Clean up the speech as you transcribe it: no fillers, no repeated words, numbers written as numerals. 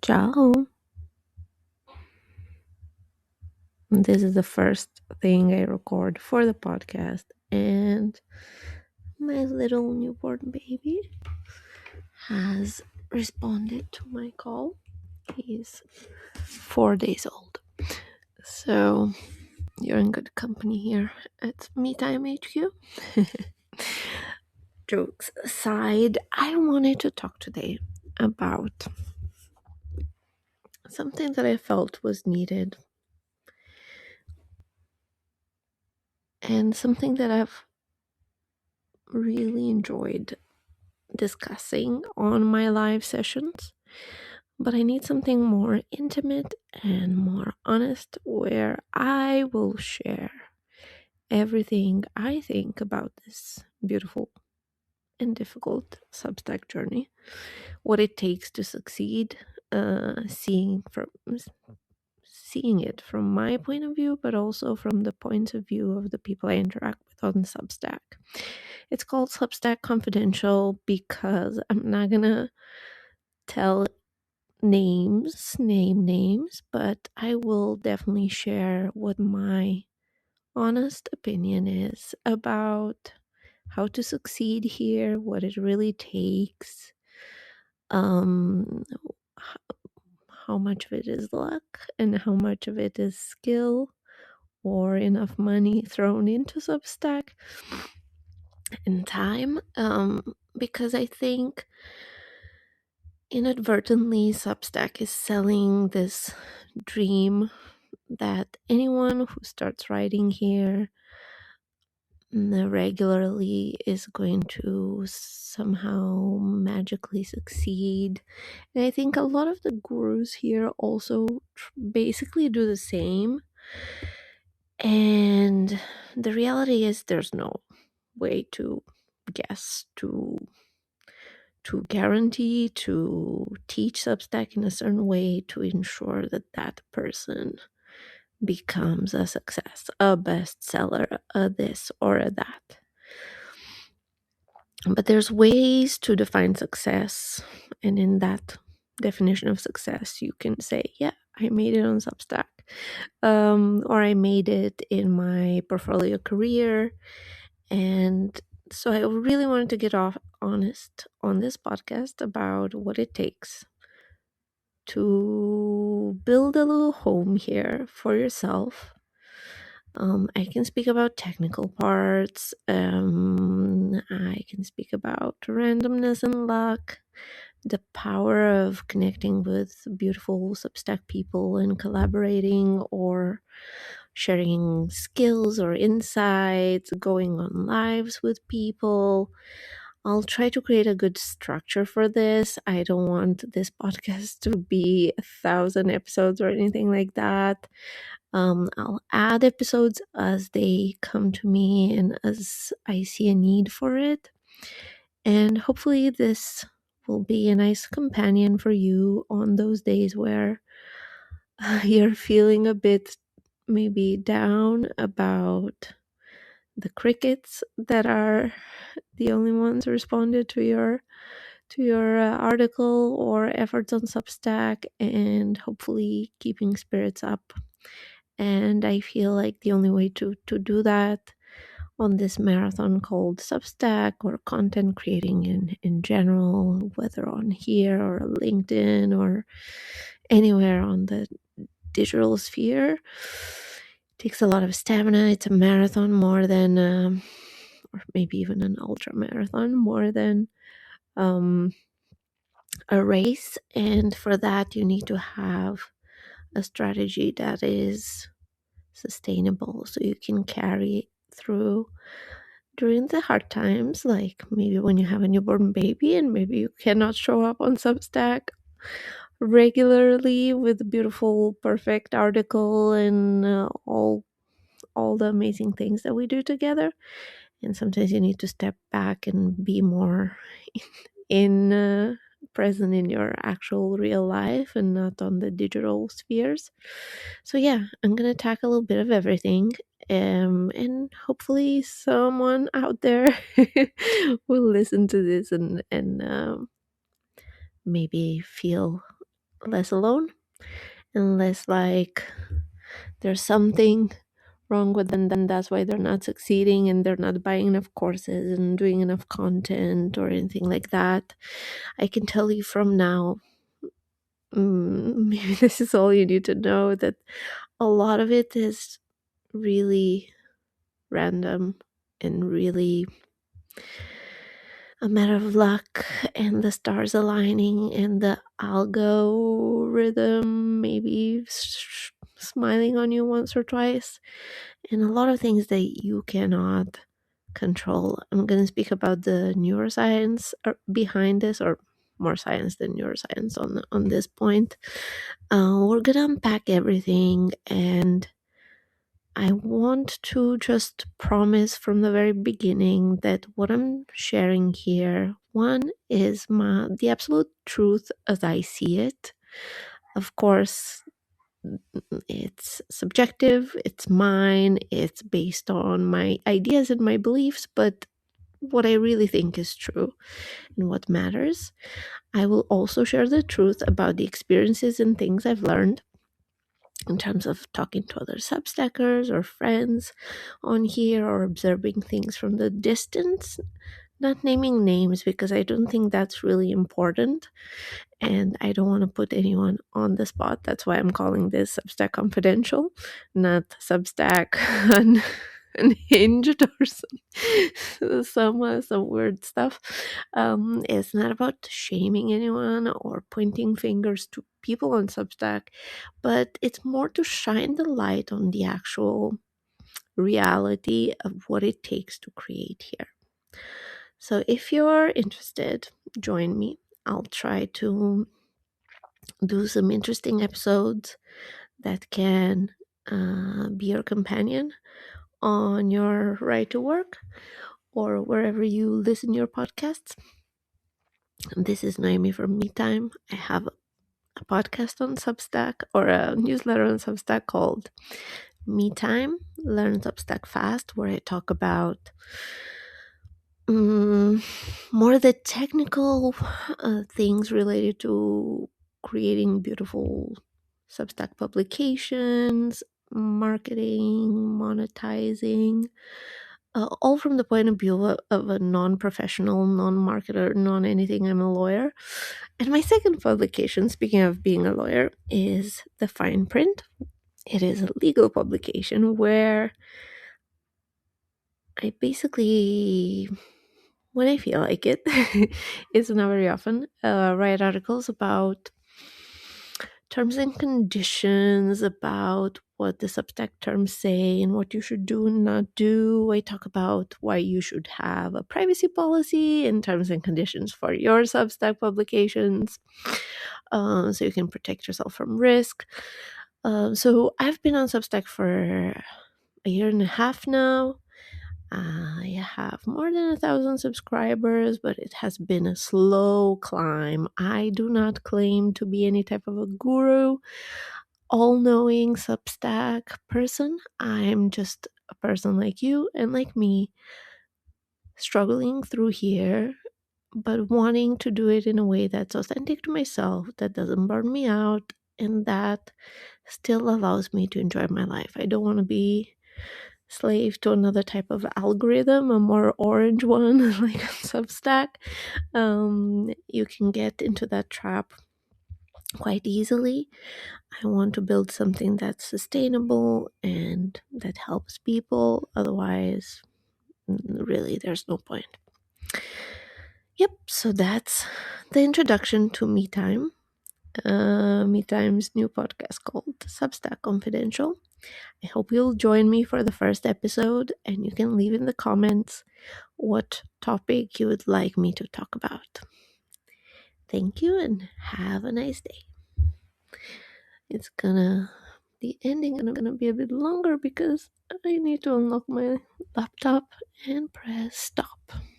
Ciao. This is the first thing I record for the podcast, and my little newborn baby has responded to my call. He's 4 days old. So you're in good company here at Me Time HQ. Jokes aside, I wanted to talk today about something that I felt was needed and something that I've really enjoyed discussing on my live sessions, but I need something more intimate and more honest where I will share everything I think about this beautiful and difficult Substack journey, what it takes to succeed, seeing it from my point of view, but also from the point of view of the people I interact with on Substack. It's called Substack Confidential because I'm not gonna name names, but I will definitely share what my honest opinion is about how to succeed here, what it really takes, um, how much of it is luck and how much of it is skill or enough money thrown into Substack and time, because I think inadvertently Substack is selling this dream that anyone who starts writing here regularly is going to somehow magically succeed. And I think a lot of the gurus here also basically do the same. And the reality is there's no way to guess, to guarantee, to teach Substack in a certain way to ensure that that person becomes a success, a bestseller, a this or a that. But there's ways to define success, and in that definition of success, you can say, yeah, I made it on Substack, or I made it in my portfolio career. And so I really wanted to get honest on this podcast about what it takes to build a little home here for yourself. I can speak about technical parts. I can speak about randomness and luck, the power of connecting with beautiful Substack people and collaborating or sharing skills or insights, going on lives with people. I'll try to create a good structure for this. I don't want this podcast to be 1,000 episodes or anything like that. I'll add episodes as they come to me and as I see a need for it. And hopefully this will be a nice companion for you on those days where you're feeling a bit maybe down about the crickets that are the only ones who responded to your article or efforts on Substack, and hopefully keeping spirits up. And I feel like the only way to do that on this marathon called Substack or content creating in general, whether on here or LinkedIn or anywhere on the digital sphere, takes a lot of stamina. It's a marathon more than, or maybe even an ultra marathon more than a race. And for that, you need to have a strategy that is sustainable so you can carry through during the hard times, like maybe when you have a newborn baby and maybe you cannot show up on Substack regularly with a beautiful, perfect article and all the amazing things that we do together. And sometimes you need to step back and be more in present in your actual real life and not on the digital spheres. So yeah, I'm gonna tackle a little bit of everything, and hopefully someone out there will listen to this and maybe feel less alone and less like there's something wrong with them, that's why they're not succeeding and they're not buying enough courses and doing enough content or anything like that. I can tell you from now, maybe this is all you need to know, that a lot of it is really random and really a matter of luck and the stars aligning and the algorithm maybe smiling on you once or twice, and a lot of things that you cannot control. I'm going to speak about the neuroscience behind this, or more science than neuroscience on this point. We're going to unpack everything, and I want to just promise from the very beginning that what I'm sharing here, one, is the absolute truth as I see it. Of course, it's subjective, it's mine, it's based on my ideas and my beliefs, but what I really think is true and what matters. I will also share the truth about the experiences and things I've learned in terms of talking to other Substackers or friends on here, or observing things from the distance, not naming names because I don't think that's really important and I don't want to put anyone on the spot. That's why I'm calling this Substack Confidential, not Substack Unhinged or some weird stuff. It's not about shaming anyone or pointing fingers to people on Substack, but it's more to shine the light on the actual reality of what it takes to create here. So if you're interested, join me. I'll try to do some interesting episodes that can be your companion on your ride to work or wherever you listen to your podcasts. This is Noemi from Me Time. I have a podcast on Substack, or a newsletter on Substack called Me Time, Learn Substack Fast, where I talk about more the technical things related to creating beautiful Substack publications, marketing, monetizing, all from the point of view of a non-professional, non-marketer, non-anything. I'm a lawyer. And my second publication, speaking of being a lawyer, is The Fine Print. It is a legal publication where I basically, when I feel like it, it's not very often, write articles about terms and conditions, about what the Substack terms say and what you should do and not do. I talk about why you should have a privacy policy and terms and conditions for your Substack publications, so you can protect yourself from risk. So I've been on Substack for a year and a half now. I have more than 1,000 subscribers, but it has been a slow climb. I do not claim to be any type of a guru, all-knowing Substack person. I'm just a person like you and like me, struggling through here, but wanting to do it in a way that's authentic to myself, that doesn't burn me out, and that still allows me to enjoy my life. I don't want to be slave to another type of algorithm, a more orange one like Substack. You can get into that trap quite easily. I want to build something that's sustainable and that helps people. Otherwise, really, there's no point. Yep, so that's the introduction to Me Time. Me Time's new podcast called Substack Confidential. I hope you'll join me for the first episode, and you can leave in the comments what topic you would like me to talk about. Thank you and have a nice day. The ending is gonna be a bit longer because I need to unlock my laptop and press stop.